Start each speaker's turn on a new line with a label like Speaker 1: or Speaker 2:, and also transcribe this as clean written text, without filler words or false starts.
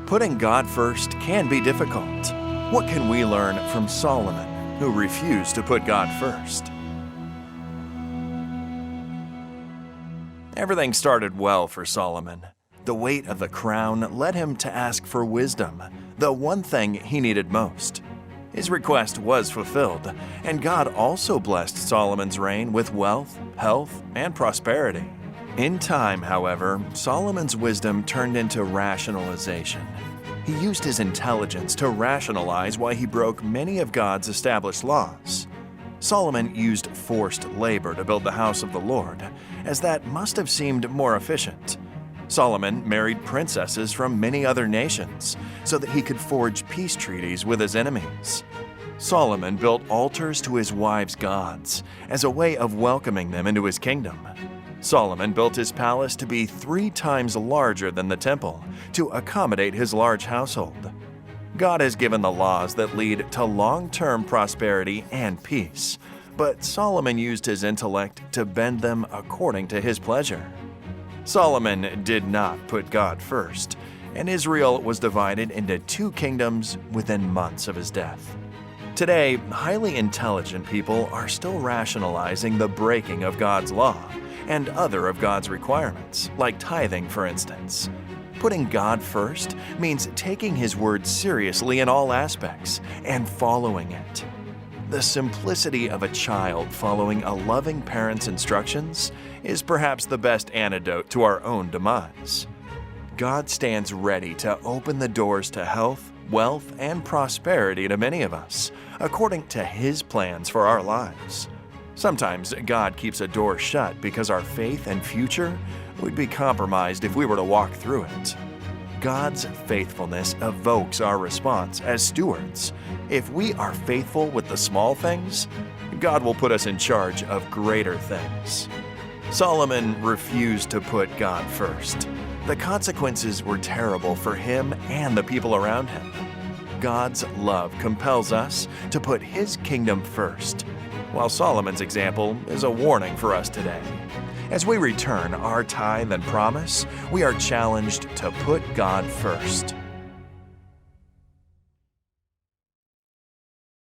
Speaker 1: Putting God first can be difficult. What can we learn from Solomon, who refused to put God first? Everything started well for Solomon. The weight of the crown led him to ask for wisdom, the one thing he needed most. His request was fulfilled, and God also blessed Solomon's reign with wealth, health, and prosperity. In time, however, Solomon's wisdom turned into rationalization. He used his intelligence to rationalize why he broke many of God's established laws. Solomon used forced labor to build the house of the Lord, as that must have seemed more efficient. Solomon married princesses from many other nations so that he could forge peace treaties with his enemies. Solomon built altars to his wives' gods as a way of welcoming them into his kingdom. Solomon built his palace to be 3 times larger than the temple to accommodate his large household. God has given the laws that lead to long-term prosperity and peace, but Solomon used his intellect to bend them according to his pleasure. Solomon did not put God first, and Israel was divided into 2 kingdoms within months of his death. Today, highly intelligent people are still rationalizing the breaking of God's law and other of God's requirements, like tithing, for instance. Putting God first means taking His word seriously in all aspects and following it. The simplicity of a child following a loving parent's instructions is perhaps the best antidote to our own demise. God stands ready to open the doors to health, wealth, and prosperity to many of us, according to His plans for our lives. Sometimes God keeps a door shut because our faith and future would be compromised if we were to walk through it. God's faithfulness evokes our response as stewards. If we are faithful with the small things, God will put us in charge of greater things. Solomon refused to put God first. The consequences were terrible for him and the people around him. God's love compels us to put His kingdom first, while Solomon's example is a warning for us today. As we return our tithe and promise, we are challenged to put God first.